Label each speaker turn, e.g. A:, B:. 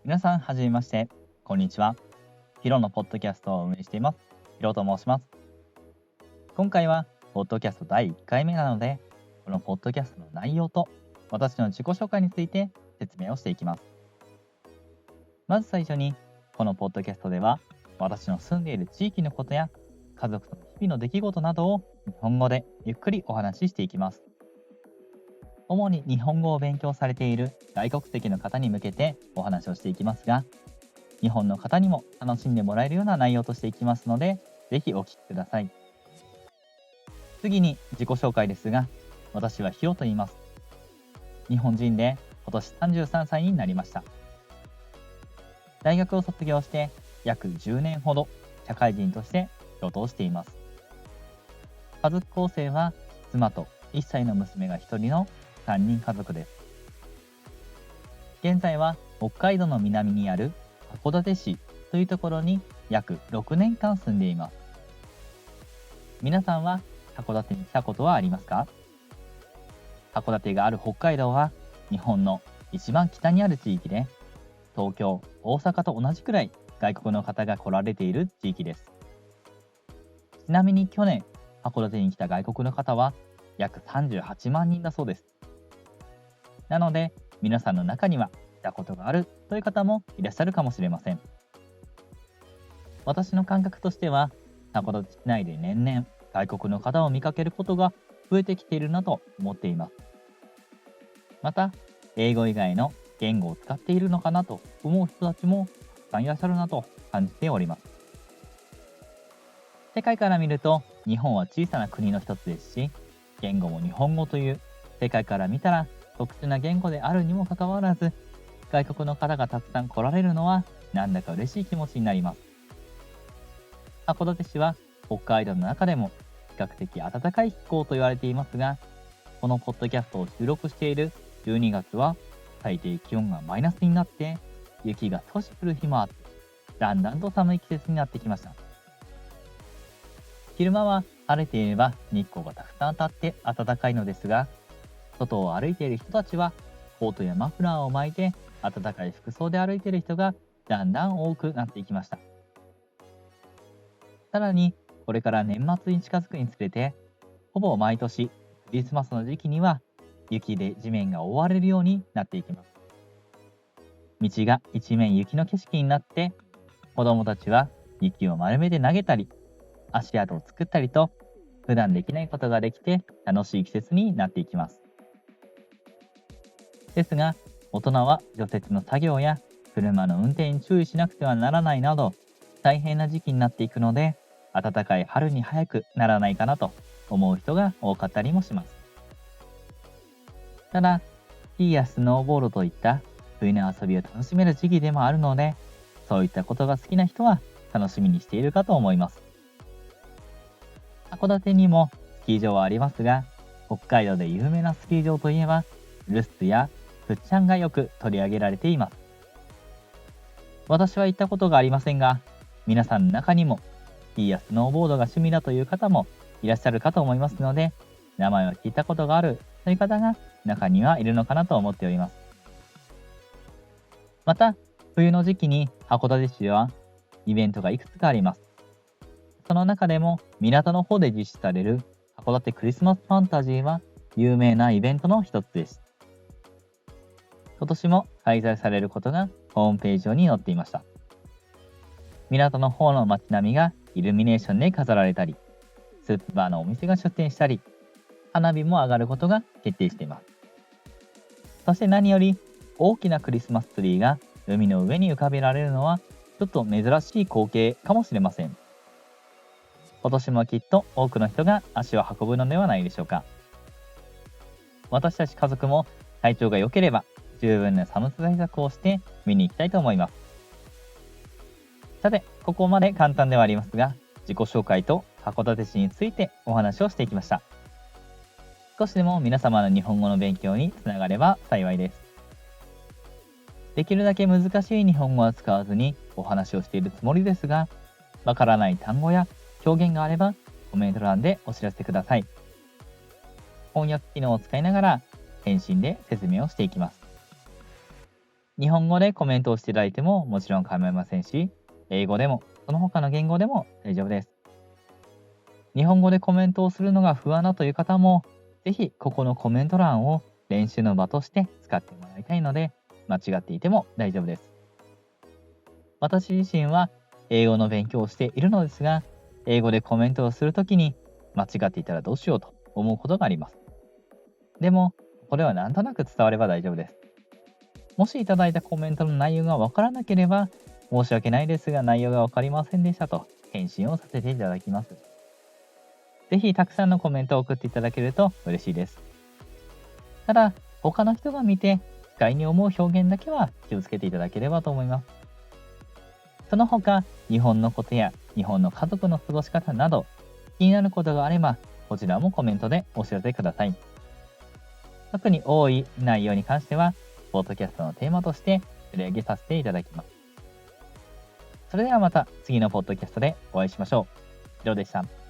A: 皆さんはじめまして、こんにちは。ヒロのポッドキャストを運営しています。ヒロと申します。今回はポッドキャスト第1回目なので、このポッドキャストの内容と私の自己紹介について説明をしていきます。まず最初に、このポッドキャストでは私の住んでいる地域のことや家族との日々の出来事などを日本語でゆっくりお話ししていきます。主に日本語を勉強されている外国籍の方に向けてお話をしていきますが、日本の方にも楽しんでもらえるような内容としていきますので、ぜひお聞きください。次に自己紹介ですが、私はヒロと言います。日本人で今年33歳になりました。大学を卒業して約10年ほど社会人として仕事をしています。家族構成は妻と1歳の娘が1人の3人家族です。現在は北海道の南にある函館市というところに約6年間住んでいます。皆さんは函館に来たことはありますか？函館がある北海道は日本の一番北にある地域で、東京、大阪と同じくらい外国の方が来られている地域です。ちなみに去年、函館に来た外国の方は約38万人だそうです。なので、皆さんの中には来たことがあるという方もいらっしゃるかもしれません。私の感覚としては、函館市内で年々外国の方を見かけることが増えてきているなと思っています。また、英語以外の言語を使っているのかなと思う人たちもたくさんいらっしゃるなと感じております。世界から見ると日本は小さな国の一つですし、言語も日本語という世界から見たら特殊な言語であるにもかかわらず、外国の方がたくさん来られるのはなんだか嬉しい気持ちになります。函館市は北海道の中でも比較的暖かい気候と言われていますが、このポッドキャストを収録している12月は最低気温がマイナスになって雪が少し降る日もあって、だんだんと寒い季節になってきました。昼間は晴れていれば日光がたくさん当たって暖かいのですが、外を歩いている人たちはコートやマフラーを巻いて暖かい服装で歩いている人がだんだん多くなっていきました。さらにこれから年末に近づくにつれて、ほぼ毎年クリスマスの時期には雪で地面が覆われるようになっていきます。道が一面雪の景色になって、子供たちは雪を丸めて投げたり足跡を作ったりと、普段できないことができて楽しい季節になっていきます。ですが、大人は除雪の作業や車の運転に注意しなくてはならないなど、大変な時期になっていくので、暖かい春に早くならないかなと思う人が多かったりもします。ただ、スキーやスノーボードといった冬の遊びを楽しめる時期でもあるので、そういったことが好きな人は楽しみにしているかと思います。函館にもスキー場はありますが、北海道で有名なスキー場といえば、ルスツやプッチャンがよく取り上げられています。私は行ったことがありませんが、皆さんの中にもスキーやスノーボードが趣味だという方もいらっしゃるかと思いますので、名前は聞いたことがあるという方が中にはいるのかなと思っております。また、冬の時期に函館市ではイベントがいくつかあります。その中でも港の方で実施される函館クリスマスファンタジーは有名なイベントの一つです。今年も開催されることがホームページ上に載っていました。港の方の街並みがイルミネーションで飾られたり、スープバーのお店が出店したり、花火も上がることが決定しています。そして何より大きなクリスマスツリーが海の上に浮かべられるのはちょっと珍しい光景かもしれません。今年もきっと多くの人が足を運ぶのではないでしょうか。私たち家族も体調が良ければ十分な寒さ対策をして見に行きたいと思います。さて、ここまで簡単ではありますが、自己紹介と函館市についてお話をしていきました。少しでも皆様の日本語の勉強につながれば幸いです。できるだけ難しい日本語は使わずにお話をしているつもりですが、わからない単語や表現があればコメント欄でお知らせください。翻訳機能を使いながら返信で説明をしていきます。日本語でコメントをしていただいてももちろん構いませんし、英語でもその他の言語でも大丈夫です。日本語でコメントをするのが不安だという方も、ぜひここのコメント欄を練習の場として使ってもらいたいので、間違っていても大丈夫です。私自身は英語の勉強をしているのですが、英語でコメントをするときに間違っていたらどうしようと思うことがあります。でも、これはなんとなく伝われば大丈夫です。もしいただいたコメントの内容がわからなければ、申し訳ないですが内容がわかりませんでしたと返信をさせていただきます。ぜひたくさんのコメントを送っていただけると嬉しいです。ただ、他の人が見て不快に思う表現だけは気をつけていただければと思います。その他、日本のことや日本の家族の過ごし方など、気になることがあれば、こちらもコメントでお知らせください。特に多い内容に関しては、ポッドキャストのテーマとして取り上げさせていただきます。それではまた次のポッドキャストでお会いしましょう。以上でした。